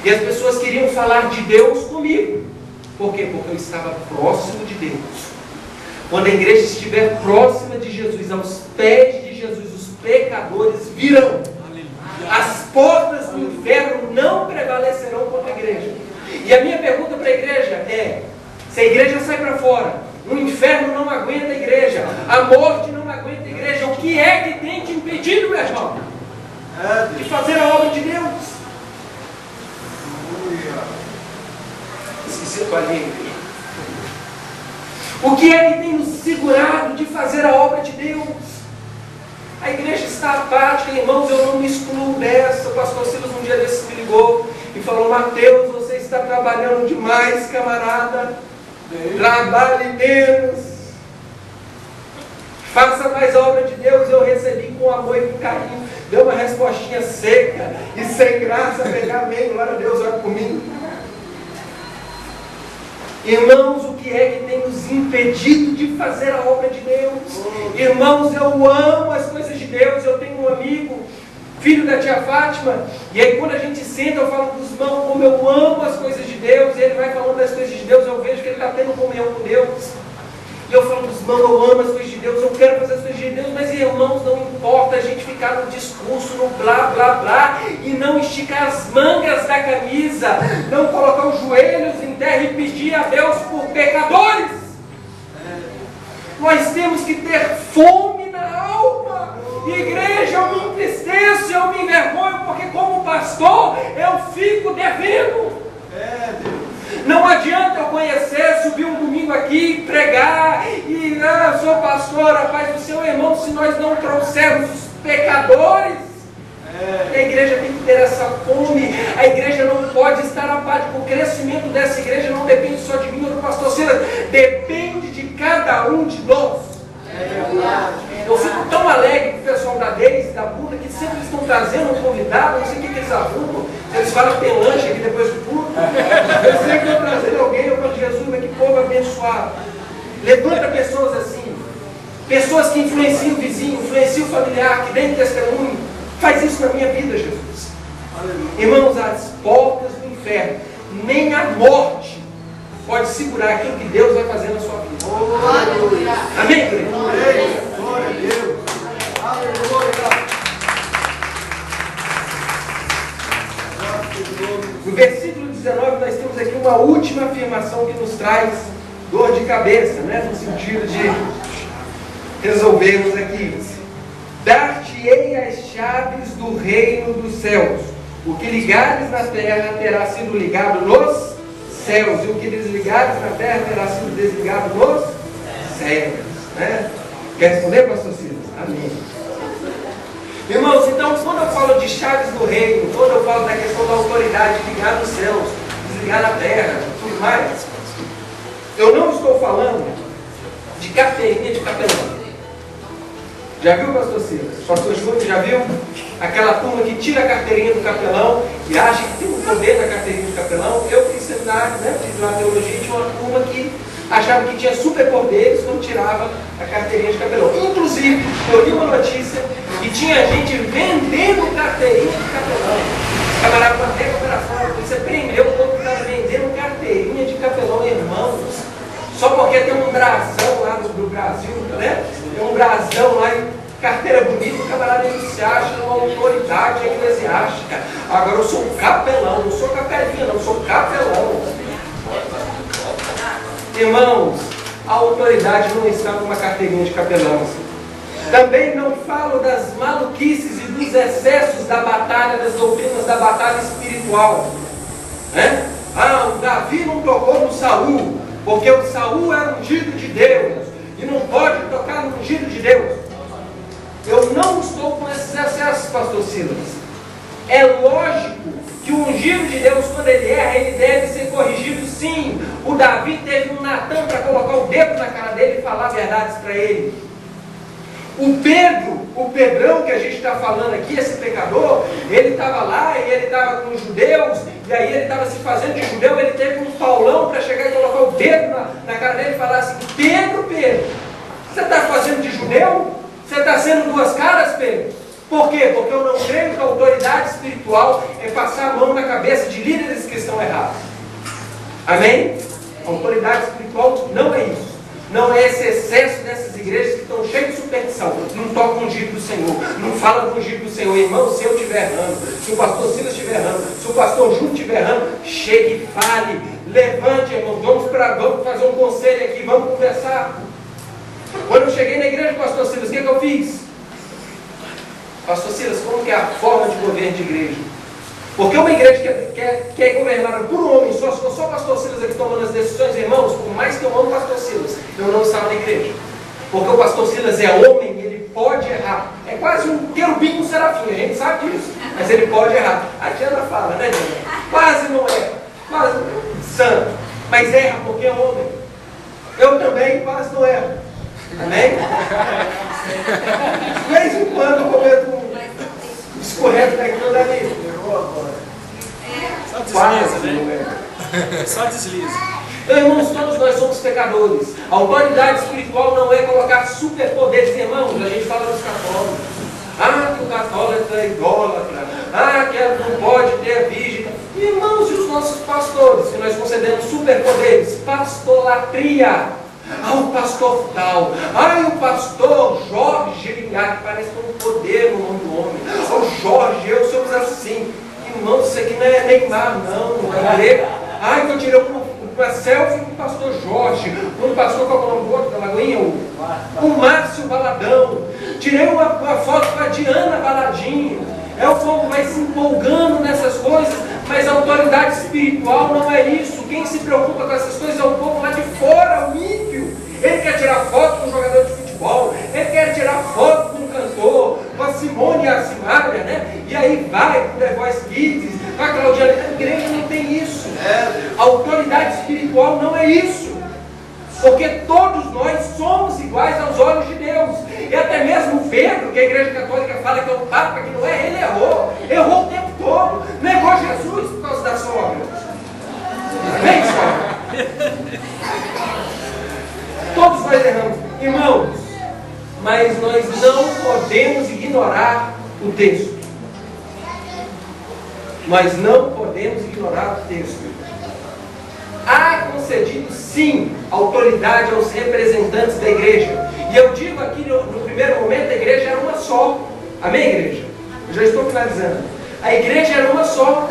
E as pessoas queriam falar de Deus comigo. Por quê? Porque eu estava próximo de Deus. Quando a igreja estiver próxima de Jesus, aos pés de Jesus, os pecadores virão. As portas do inferno não prevalecerão contra a igreja. E a minha pergunta para a igreja é: se a igreja sai para fora, o inferno não aguenta a igreja, a morte não aguenta a igreja, o que é que tem te impedido, meu irmão, de fazer a obra de Deus? Esqueci a palhinha. O que é que tem nos segurado de fazer a obra de Deus? A igreja está apática, irmãos. Eu não me excluo dessa. O pastor Silas um dia desses me ligou e falou: Mateus, você está trabalhando demais, camarada. Trabalhe menos, faça mais a obra de Deus. Eu recebi com amor e com carinho. Deu uma respostinha seca e sem graça. Pegar bem, glória a Deus, olha por mim. Irmãos, o que é que tem nos impedido de fazer a obra de Deus? Irmãos, eu amo as coisas de Deus. Eu tenho um amigo, filho da tia Fátima, e aí quando a gente senta, eu falo para os irmãos como eu amo as coisas de Deus, e ele vai falando das coisas de Deus, eu vejo que ele está tendo comunhão com Deus. E eu falo para os irmãos: eu amo as coisas de Deus, eu quero fazer as coisas de Deus. Mas irmãos, não importa a gente ficar no discurso, no blá blá blá, e não esticar as mangas da camisa, não colocar os joelhos em terra e pedir a Deus por pecadores. Nós temos que ter fome na alma. Igreja, eu me entristeço, eu me envergonho, porque como pastor eu fico devendo. Não adianta eu conhecer, subir um domingo aqui, pregar, e eu sou pastor, a paz do Senhor, irmão, se nós não trouxermos os pecadores, a igreja tem que ter essa fome. A igreja não pode estar apática. O crescimento dessa igreja não depende só de mim ou do pastor Silas, depende de cada um de nós. Eu fico tão alegre com o pessoal da Deise, da Bunda, que sempre estão trazendo um convidado, não sei o que eles arrumam. Eles falam que tem lanche aqui depois do culto. Eu sei que estão trazendo alguém, eu falo: Jesus, mas que povo abençoado. Levanta pessoas assim, pessoas que influenciam o vizinho, influenciam o familiar, que dêem testemunho. Faz isso na minha vida, Jesus. Irmãos, as portas do inferno, nem a morte pode segurar aquilo que Deus vai fazer na sua vida. Aleluia. Amém, igreja? Glória a Deus. Aleluia. No versículo 19 nós temos aqui uma última afirmação que nos traz dor de cabeça, né? No sentido de resolvermos aqui: dar-te-ei as chaves do reino dos céus. O que ligares na terra terá sido ligado nos céus, e o que desligares na terra terá sido desligado nos céus, né? Quer responder, pastor Silas? Amém. Irmãos, então quando eu falo de chaves do reino, quando eu falo da questão da autoridade ligar nos céus, desligar na terra, tudo mais. Eu não estou falando de carteirinha de capelão. Já viu, pastor Silas? Pastor Júnior, já viu? Aquela turma que tira a carteirinha do capelão e acha que tem o poder da carteirinha do capelão. Eu fiz seminário, fiz uma teologia e tinha uma turma que achava que tinha superpoderes quando tirava a carteirinha de capelão. Inclusive, eu li uma notícia que tinha gente vendendo carteirinha de capelão. Os camaradas com a mega operação, você prendeu o povo que estava vendendo carteirinha de capelão, irmãos. Só porque tem um brasão lá do Brasil, né? Tem um brasão lá em carteira bonita, o camarada ele se acha uma autoridade eclesiástica. Agora eu sou capelão, não sou capelinha, não, sou capelão. Irmãos, a autoridade não está numa carteirinha de capelão. Também não falo das maluquices e dos excessos da batalha, das doutrinas da batalha espiritual. Né? O Davi não tocou no Saul, porque o Saul era ungido de Deus, e não pode tocar no ungido de Deus. Eu não estou com esses excessos, pastor Silas. É lógico que o ungido de Deus, quando ele erra, ele deve ser corrigido, sim. O Davi teve um Natan para colocar o dedo na cara dele e falar verdades para ele. O Pedrão que a gente está falando aqui, esse pecador, ele estava lá e ele estava com os judeus, e aí ele estava se fazendo de judeu, ele teve um Paulão para chegar e colocar o dedo na cara dele e falar assim: Pedro, você está fazendo de judeu? Você está sendo duas caras, Pedro? Por quê? Porque eu não creio que a autoridade espiritual é passar a mão na cabeça de líderes que estão errados. Amém? A autoridade espiritual não é isso. Não é esse excesso dessas igrejas que estão cheias de superstição. Não toca o ungido do Senhor. Não fala do ungido do Senhor. Irmão, se eu estiver errando, se o pastor Silas estiver errando, se o pastor Júnior estiver errando, chegue e fale. Levante, irmão. Vamos fazer um conselho aqui. Vamos conversar. Quando eu cheguei na igreja do pastor Silas, o que eu fiz? Pastor Silas, como que é a forma de governo de igreja? Porque uma igreja que é governada por um homem só, se for só o pastor Silas aqui tomando as decisões, irmãos, por mais que eu amo o pastor Silas, eu não estava na igreja. Porque o pastor Silas é homem e ele pode errar. É quase um querubim e um serafim, a gente sabe disso. Mas ele pode errar. A Diana fala, né, Diana? Quase não erra, quase santo. Mas erra porque é homem. Eu também quase não erro. Amém? De vez em quando eu cometo um escorrego daquilo dali. Só desliza, né? Só desliza. Então, irmãos, todos nós somos pecadores. A autoridade espiritual não é colocar superpoderes, irmãos. A gente fala dos católicos. Que o católico é idólatra. Que não pode ter a virgem. Irmãos, e os nossos pastores, que nós concedemos superpoderes? Pastolatria. O pastor tal. O pastor Jorge Linhares, parece que tem um poder no nome do homem. Jorge, eu somos assim. Irmãos, isso aqui não é Neymar, não. Eu tirei uma selfie com o pastor Jorge, com o pastor Cocolombo da Lagoinha, o Márcio Baladão. Tirei uma foto com a Diana Baladinho. O povo vai se empolgando nessas coisas, mas a autoridade espiritual não é isso. Quem se preocupa com essas coisas é o povo lá de fora, o ímpio. Ele quer tirar foto com um jogador de futebol, ele quer tirar foto com um cantor, com a Simone e a Simária, né? E aí vai com The Voice Kids, com a Claudiana. A igreja não tem isso. A autoridade espiritual não é isso. Porque todos nós somos iguais aos olhos de Deus. E até mesmo Pedro, que a igreja católica fala que é o Papa, que não é, ele errou. Errou o tempo todo. Negou Jesus por causa da sogra. Amém, sogra? Todos nós erramos. Irmãos, mas nós não podemos ignorar o texto. Nós não podemos ignorar o texto. Há concedido, sim, autoridade aos representantes da igreja. E eu digo aqui, no primeiro momento, a igreja era uma só. Amém, igreja? Eu já estou finalizando. A igreja era uma só.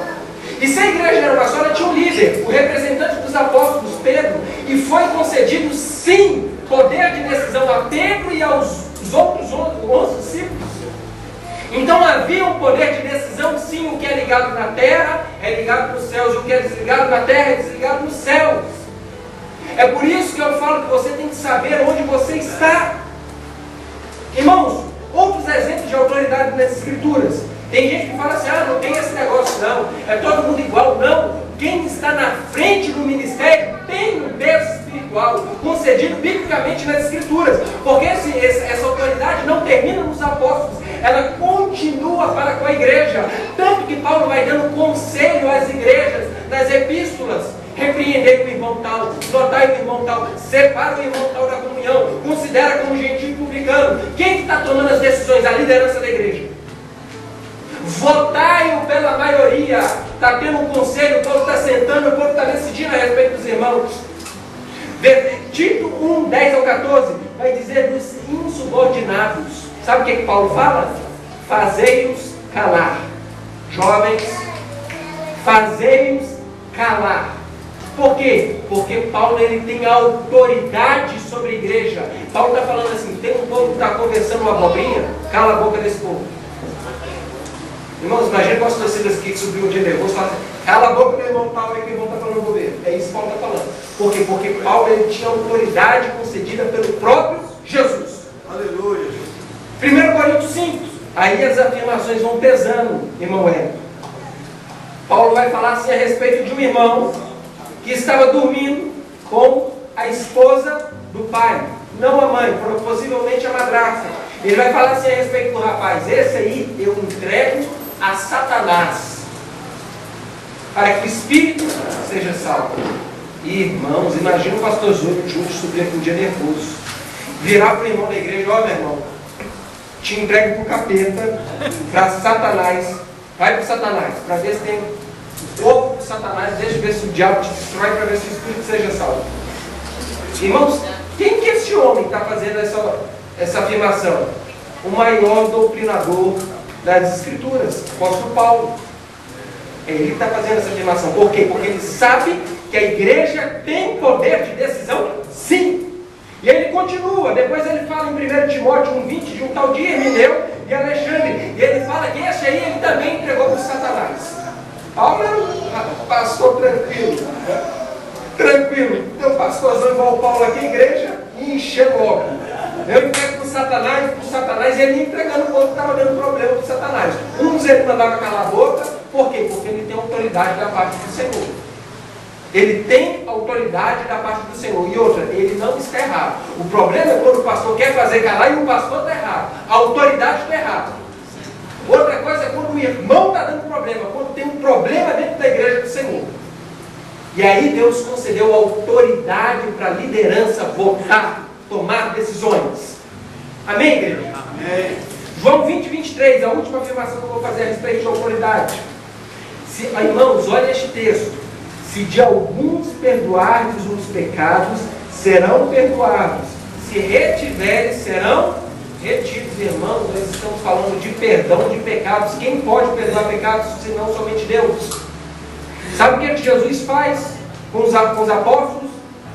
E se a igreja era uma só, ela tinha um líder, o representante dos apóstolos, Pedro. E foi concedido, sim, poder de decisão a Pedro e aos outros 11 discípulos. Então havia um poder de decisão, sim. O que é ligado na terra é ligado nos céus, e o que é desligado na terra é desligado nos céus. É por isso que eu falo que você tem que saber onde você está. Irmãos, outros exemplos de autoridade nas escrituras. Tem gente que fala assim: não tem esse negócio não, é todo mundo igual. Não, quem está na concedido biblicamente nas Escrituras, porque essa autoridade não termina nos apóstolos, ela continua para com a igreja, tanto que Paulo vai dando conselho às igrejas, nas epístolas: repreender o irmão tal, notar o irmão tal, separa o irmão tal da comunhão, considera como gentil publicano. Quem está tomando as decisões? A liderança da igreja. Votai-o pela maioria. Está tendo um conselho, o povo está sentando, o povo está decidindo a respeito dos irmãos. Tito 1, 10 ao 14 vai dizer dos insubordinados. Sabe o que Paulo fala? Fazei-os calar. Jovens, fazei-os calar. Por quê? Porque Paulo ele tem autoridade sobre a igreja. Paulo está falando assim: tem um povo que está conversando uma abobrinha, cala a boca desse povo. Irmãos, imagina o pastor Silas que subiu um dia nervoso e fala assim: cala a boca do irmão tal aí que o irmão está falando bobeira. É isso que Paulo está falando. Por quê? Porque Paulo ele tinha autoridade concedida pelo próprio Jesus. Aleluia. 1 Coríntios 5. Aí as afirmações vão pesando, irmão Hélio. Paulo vai falar assim a respeito de um irmão que estava dormindo com a esposa do pai, não a mãe, possivelmente a madrasta. Ele vai falar assim a respeito do rapaz: esse aí eu entrego a Satanás, para que o espírito seja salvo. E, irmãos, imagina o pastor Júlio subir aqui um dia nervoso, virar para o irmão da igreja: ó, meu irmão, te entrego para o capeta, para Satanás, vai para Satanás, para ver se tem fogo de Satanás, deixa eu ver se o diabo te destrói, para ver se o espírito seja salvo. Irmãos, quem que esse homem está fazendo essa afirmação? O maior doutrinador das Escrituras, o apóstolo Paulo. Ele está fazendo essa afirmação. Por quê? Porque ele sabe que a igreja tem poder de decisão, sim. E ele continua, depois ele fala em 1 Timóteo 1,20 de um tal de Hermineu e Alexandre, e ele fala que esse aí ele também entregou para o Satanás. Paulo era um pastor tranquilo, tranquilo. Tem um pastorzão igual o Paulo aqui, igreja, e encher logo. Eu entrego para o Satanás, e ele ia entregando o povo que estava dando problema para o Satanás. Uns ele mandava calar a boca. Por quê? Porque ele tem autoridade da parte do Senhor. Ele tem autoridade da parte do Senhor. E outra, ele não está errado. O problema é quando o pastor quer fazer calar e o pastor está errado. A autoridade está errada. Outra coisa é quando o irmão está dando problema, quando tem um problema dentro da igreja do Senhor. E aí Deus concedeu autoridade para a liderança votar, tomar decisões. Amém, igreja? Amém. João 20, 23, a última afirmação que eu vou fazer a respeito de autoridade. Irmãos, olha este texto: se de alguns perdoardes os pecados, serão perdoados; se retiveres, serão retidos. Irmãos, nós estamos falando de perdão de pecados. Quem pode perdoar pecados senão somente Deus? Sabe o que Jesus faz com os apóstolos?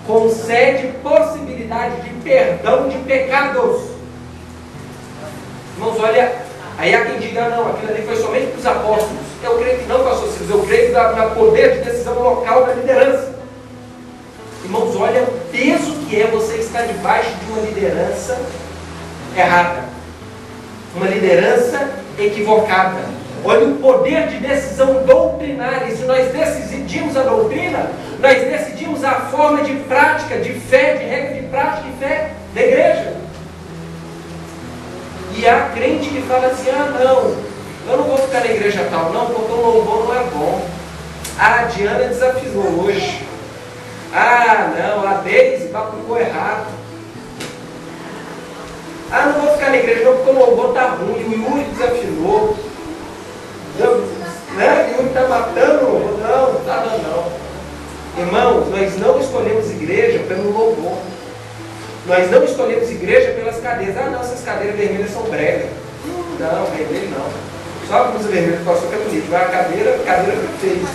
Concede possibilidade de perdão de pecados. Irmãos, olha, aí há quem diga: não, aquilo ali foi somente para os apóstolos. Eu creio que não, pastor Silas, eu creio no poder de decisão local da liderança. Irmãos, olha o peso que é você estar debaixo de uma liderança errada, uma liderança equivocada. Olha o poder de decisão doutrinária. E se nós decidimos a doutrina, nós decidimos a forma de prática, de fé, de regra de prática e fé da igreja. E há crente que fala assim: ah, não, eu não vou ficar na igreja tal, não, porque o louvor não é bom. Ah, a Diana desafinou hoje. Ah, não, a Deise batucou errado. Ah, não vou ficar na igreja não, porque o louvor está ruim, o Yuri desafinou. Né? O Yuri está matando o louvor. Não, está não. Irmãos, nós não escolhemos igreja pelo louvor. Nós não escolhemos igreja pelas cadeiras. Ah, não, essas cadeiras vermelhas são brega. Não, vermelho não. Só a blusa vermelha que passou que é bonito. Mas a cadeira foi feia.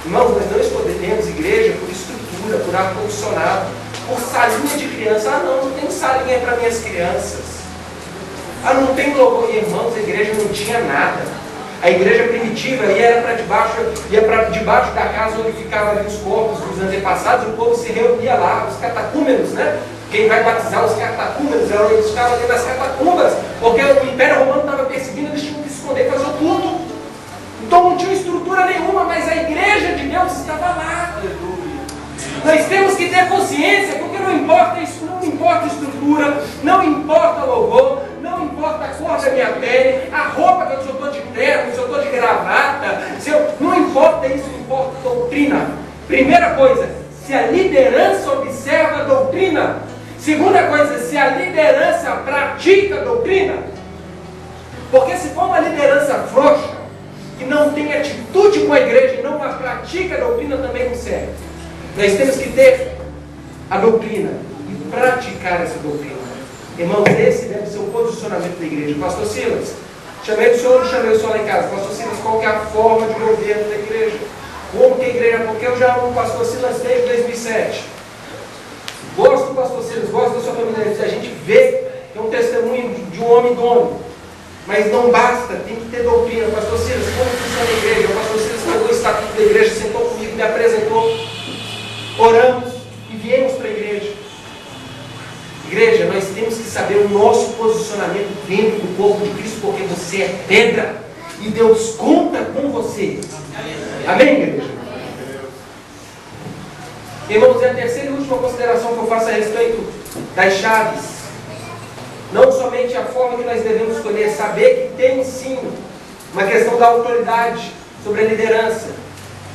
Irmãos, nós não escolhemos igreja por estrutura, por ar-condicionado, por salinha de criança. Ah, não tem salinha para minhas crianças. Ah, não tem louvor. Irmãos, a igreja não tinha nada. A igreja primitiva ia para debaixo da casa onde ficavam ali os corpos dos antepassados, e o povo se reunia lá, os catacúmenos, né? Quem vai batizar os catacúmenos, eles ficavam ali nas catacumbas, porque o Império Romano estava perseguindo, eles tinham que se esconder, fazer o culto. Então não tinha estrutura nenhuma, mas a igreja de Deus estava lá. Aleluia. Nós temos que ter consciência, porque não importa isso, não importa a estrutura, não importa o logo, não importa a cor da minha pele, a roupa que eu estou de terno, se eu estou de gravata, não importa isso, importa a doutrina. Primeira coisa, se a liderança observa a doutrina. Segunda coisa, se a liderança pratica a doutrina. Porque se for uma liderança frouxa, que não tem atitude com a igreja e não a pratica a doutrina, também não serve. Nós temos que ter a doutrina e praticar essa doutrina. Irmãos, esse deve ser o posicionamento da igreja. Pastor Silas, chamei o senhor, não chamei o senhor lá em casa. Pastor Silas, qual que é a forma de governo da igreja? Como que a igreja, porque eu já amo o pastor Silas desde 2007. Gosto do pastor Silas, gosto da sua família. A gente vê que é um testemunho de um homem dono. Mas não basta, tem que ter doutrina. Pastor Silas, como funciona a igreja? O pastor Silas pegou o estatuto da igreja, sentou comigo, me apresentou. Oramos e viemos para a igreja. Igreja, nós temos que saber o nosso posicionamento dentro do corpo de Cristo, porque você é pedra e Deus conta com você. Amém, igreja? Irmãos, é a terceira e última consideração que eu faço a respeito das chaves. Não somente a forma que nós devemos escolher, saber que tem sim uma questão da autoridade sobre a liderança.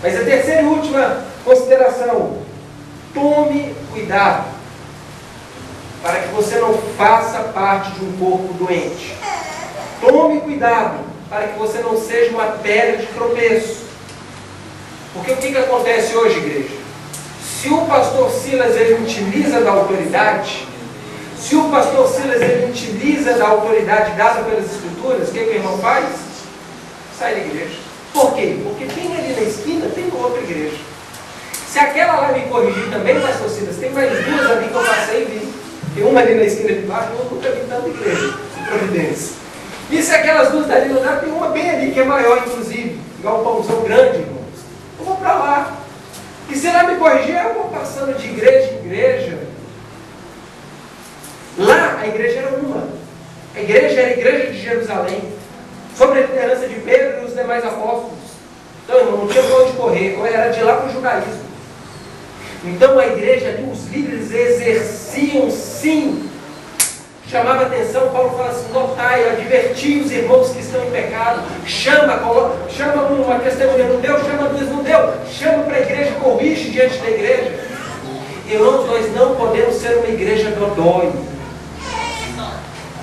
Mas a terceira e última consideração: tome cuidado para que você não faça parte de um corpo doente. Tome cuidado para que você não seja uma pedra de tropeço. Porque o que acontece hoje, igreja? Se o pastor Silas ele utiliza da autoridade, se o pastor Silas ele utiliza da autoridade dada pelas escrituras, o que o irmão faz? Sai da igreja. Por quê? Porque tem ali na esquina, tem outra igreja. Se aquela lá me corrigir também, pastor Silas, tem mais duas ali que eu passei e vi. Tem uma ali na esquina de baixo, eu nunca vi tanta igreja de Providência. E se aquelas duas dali não dá, tem uma bem ali que é maior, inclusive, igual um pãozão grande, irmãos. Eu vou para lá. E se ela me corrigir, eu vou passando de igreja em igreja. Lá a igreja era uma. A igreja era a igreja de Jerusalém, sob a liderança de Pedro e os demais apóstolos. Então, irmão, não tinha para onde correr, era de lá para o judaísmo. Então a igreja ali, os líderes exerciam sim. Chamava atenção, Paulo fala assim: notai, adverti os irmãos que estão em pecado. Chama uma testemunha, não deu, chama duas, não deu. Chama para a igreja, corrige diante da igreja. Irmãos, nós não podemos ser uma igreja dodói.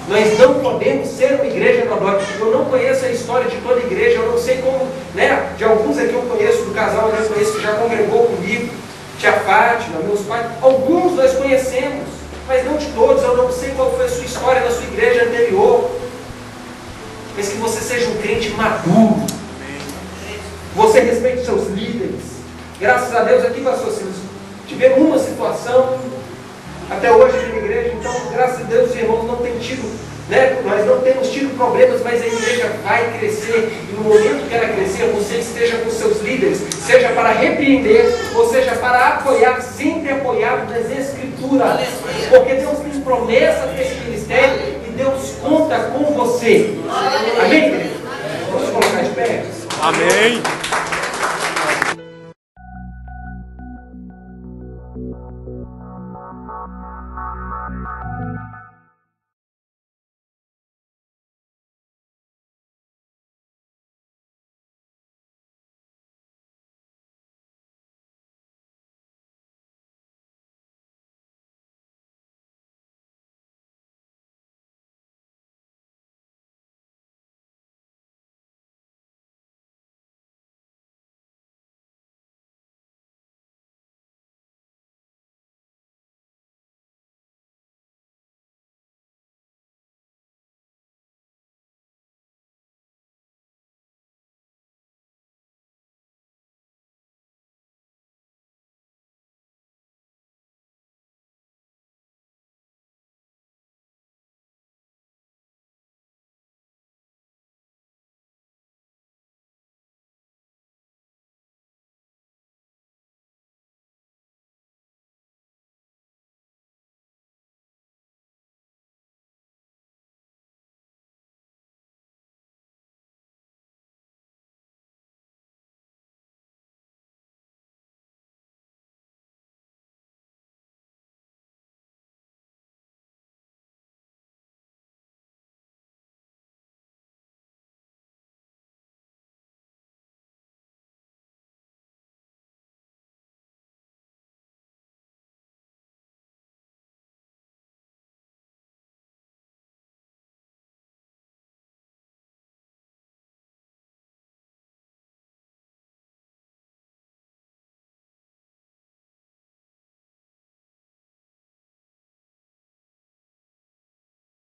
Nós não podemos ser uma igreja dodói. Eu não conheço a história de toda a igreja, eu não sei como, né? De alguns aqui eu conheço, do casal eu conheço que já congregou comigo, tia Fátima, meus pais, alguns nós conhecemos, mas não de todos. Eu não sei qual foi a sua história na sua igreja anterior, mas que você seja um crente maduro, você respeite seus líderes. Graças a Deus aqui, pastor Silas, tivemos uma situação até hoje na igreja, então graças a Deus os irmãos não têm tido, né? Nós não temos tido problemas, mas a igreja vai crescer, e no momento que ela crescer, você esteja com seus líderes, seja para repreender, ou seja para apoiar, sempre apoiado nas escrituras, porque Deus tem promessa desse ministério e Deus conta com você. Amém, igreja? Vamos colocar de pé? Amém.